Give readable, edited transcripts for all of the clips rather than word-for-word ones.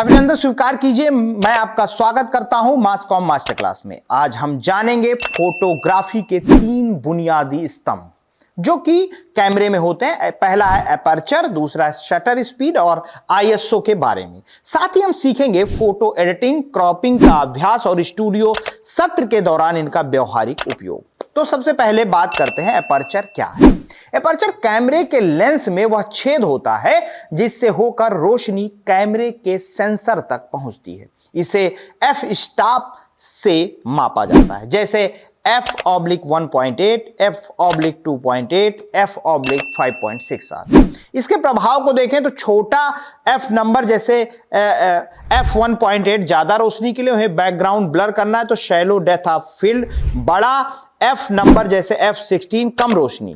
अभिनंदन स्वीकार कीजिए। मैं आपका स्वागत करता हूं मास कॉम मास्टर क्लास में। आज हम जानेंगे फोटोग्राफी के 3 बुनियादी स्तंभ जो कि कैमरे में होते हैं। पहला है अपर्चर, दूसरा है शटर स्पीड और आईएसओ के बारे में। साथ ही हम सीखेंगे फोटो एडिटिंग, क्रॉपिंग का अभ्यास और स्टूडियो सत्र के दौरान इनका व्यवहारिक उपयोग। तो सबसे पहले बात करते हैं अपर्चर क्या है। अपर्चर कैमरे के लेंस में वह छेद होता है जिससे होकर रोशनी कैमरे के सेंसर तक पहुंचती है। इसे एफ स्टॉप से मापा जाता है, जैसे f/1.8, f/2.8, f/5.6 आदि। इसके प्रभाव को देखें तो छोटा f नंबर जैसे f/1.8 ज्यादा रोशनी के लिए है, बैकग्राउंड ब्लर करना है तो शैलो डेप्थ ऑफ फील्ड। बड़ा f नंबर जैसे f/16 कम रोशनी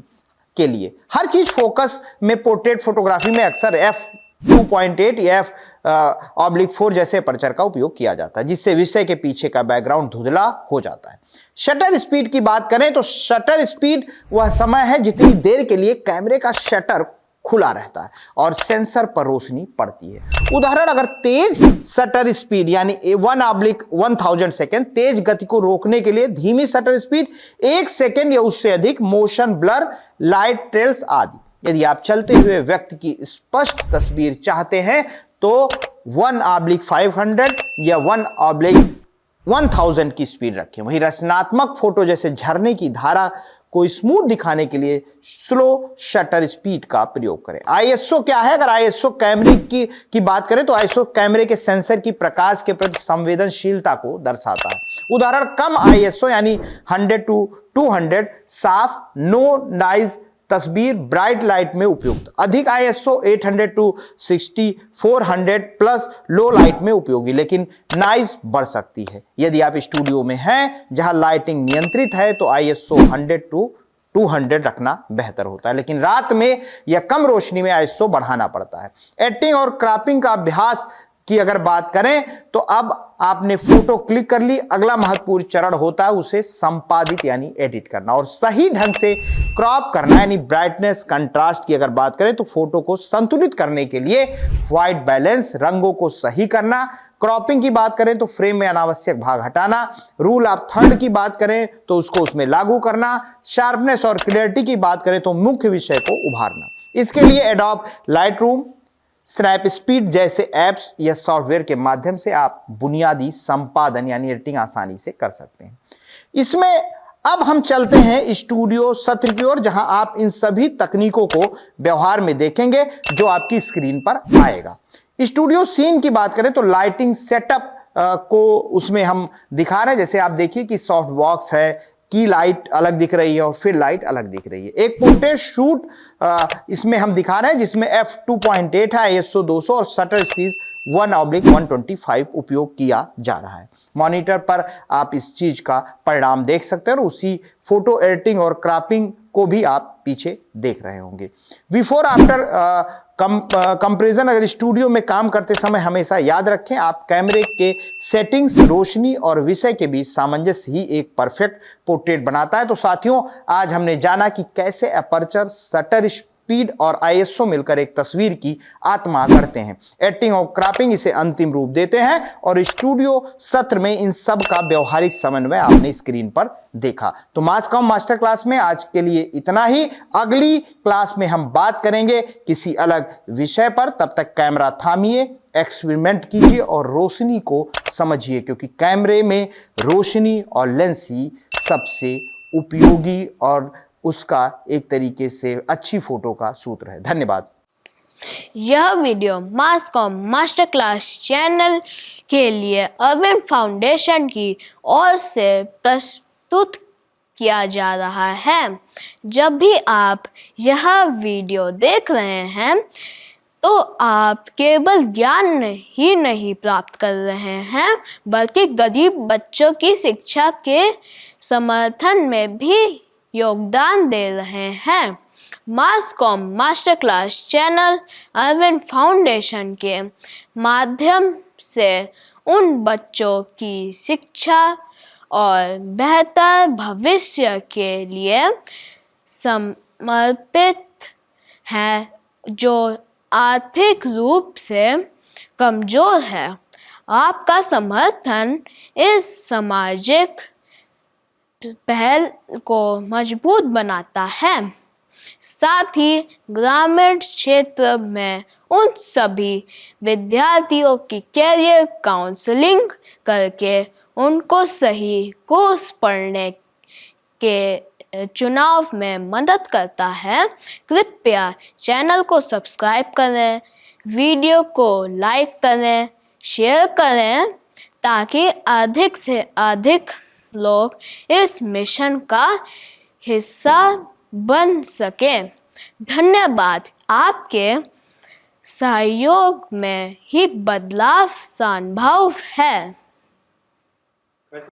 के लिए। हर चीज फोकस में पोर्ट्रेट फोटोग्राफी में अक्सर f/2.8 या f/4 जैसे अपर्चर का उपयोग किया जाता है, जिससे विषय के पीछे का बैकग्राउंड धुंधला हो जाता है। शटर स्पीड की बात करें तो शटर स्पीड वह समय है जितनी देर के लिए कैमरे का शटर खुला रहता है और सेंसर पर रोशनी पड़ती है। उदाहरण, अगर तेज शटर स्पीड यानी 1/1000 सेकेंड, तेज गति को रोकने के लिए धीमी शटर स्पीड 1 सेकेंड या उससे अधिक, मोशन ब्लर, लाइट ट्रेल्स आदि। यदि आप चलते हुए व्यक्ति की स्पष्ट तस्वीर चाहते हैं तो 1/500 या 1/1000 की स्पीड रखें। वहीं रचनात्मक फोटो जैसे झरने की धारा को स्मूथ दिखाने के लिए स्लो शटर स्पीड का प्रयोग करें। आईएसओ क्या है? अगर आईएसओ कैमरे की बात करें तो आईएसओ कैमरे के सेंसर की प्रकाश के प्रति संवेदनशीलता को दर्शाता है। उदाहरण, कम आईएसओ यानी 100 to 200 साफ नो नॉइज तस्वीर ब्राइट लाइट में उपयुक्त। अधिक ISO 800 to 6400 plus low light में उपयोगी, लेकिन नॉइज बढ़ सकती है। यदि आप स्टूडियो में हैं जहां लाइटिंग नियंत्रित है तो आईएसओ 100 to 200 रखना बेहतर होता है, लेकिन रात में या कम रोशनी में आईएसओ बढ़ाना पड़ता है। एडिटिंग और क्रॉपिंग का अभ्यास की अगर बात करें तो अब आपने फोटो क्लिक कर ली, अगला महत्वपूर्ण चरण होता है उसे संपादित यानी एडिट करना और सही ढंग से क्रॉप करना यानी ब्राइटनेस कंट्रास्ट की अगर बात करें तो फोटो को संतुलित करने के लिए व्हाइट बैलेंस, रंगों को सही करना। क्रॉपिंग की बात करें तो फ्रेम में अनावश्यक भाग हटाना। रूल ऑफ थर्ड की बात करें तो उसको उसमें लागू करना। शार्पनेस और क्लियरिटी की बात करें तो मुख्य विषय को उभारना। इसके लिए एडोब लाइटरूम, स्नैप स्पीड जैसे ऐप्स या सॉफ्टवेयर के माध्यम से आप बुनियादी संपादन यानी एडिटिंग आसानी से कर सकते हैं। इसमें अब हम चलते हैं स्टूडियो सत्र की ओर, जहां आप इन सभी तकनीकों को व्यवहार में देखेंगे जो आपकी स्क्रीन पर आएगा। स्टूडियो सीन की बात करें तो लाइटिंग सेटअप को उसमें हम दिखा रहे हैं। जैसे आप देखिए कि सॉफ्ट बॉक्स है, की लाइट अलग दिख रही है और फिर लाइट अलग दिख रही है। एक पोर्ट्रेट शूट इसमें हम दिखा रहे हैं जिसमें f/2.8 है, आईएसओ 200 और शटर स्पीड 1/125 उपयोग किया जा रहा है। मॉनिटर पर आप इस चीज का परिणाम देख सकते हैं और उसी फोटो एडिटिंग और क्रॉपिंग को भी आप पीछे देख रहे होंगे। बिफोर आफ्टर कंपैरिजन अगर स्टूडियो में काम करते समय हमेशा याद रखें, आप कैमरे के सेटिंग्स, रोशनी और विषय के बीच सामंजस्य ही एक परफेक्ट पोर्ट्रेट बनाता है। तो साथियों, आज हमने जाना कि कैसे अपर्चर, शटर स्पीड और आईएसओ मिलकर एक तस्वीर की आत्मा करते हैं। एडिटिंग और क्रॉपिंग इसे अंतिम रूप देते हैं और स्टूडियो सत्र में इन सब का व्यवहारिक समन्वय आपने स्क्रीन पर देखा। तो मास कॉम मास्टर क्लास में आज के लिए इतना ही। अगली क्लास में हम बात करेंगे किसी अलग विषय पर। तब तक कैमरा थामिए, एक्सपेरिमेंट कीजिए और रोशनी को समझिए, क्योंकि कैमरे में रोशनी और लेंस ही सबसे उपयोगी और उसका एक तरीके से अच्छी फोटो का सूत्र है। धन्यवाद। यह वीडियो मास कॉम मास्टर क्लास चैनल के लिए अरविंद फाउंडेशन की ओर से प्रस्तुत किया जा रहा है। जब भी आप यह वीडियो देख रहे हैं तो आप केवल ज्ञान ही नहीं प्राप्त कर रहे हैं, बल्कि गरीब बच्चों की शिक्षा के समर्थन में भी योगदान दे रहे हैं। Mass Com Master Class channel Arvind Foundation के माध्यम से उन बच्चों की शिक्षा और बेहतर भविष्य के लिए समर्पित है जो आर्थिक रूप से कमजोर है। आपका समर्थन इस सामाजिक पहल को मजबूत बनाता है। साथ ही ग्रामीण क्षेत्र में उन सभी विद्यार्थियों की कैरियर काउंसलिंग करके उनको सही कोर्स पढ़ने के चुनाव में मदद करता है। कृपया चैनल को सब्सक्राइब करें, वीडियो को लाइक करें, शेयर करें ताकि अधिक से अधिक लोग इस मिशन का हिस्सा बन सकें। धन्यवाद। आपके सहयोग में ही बदलाव संभव है।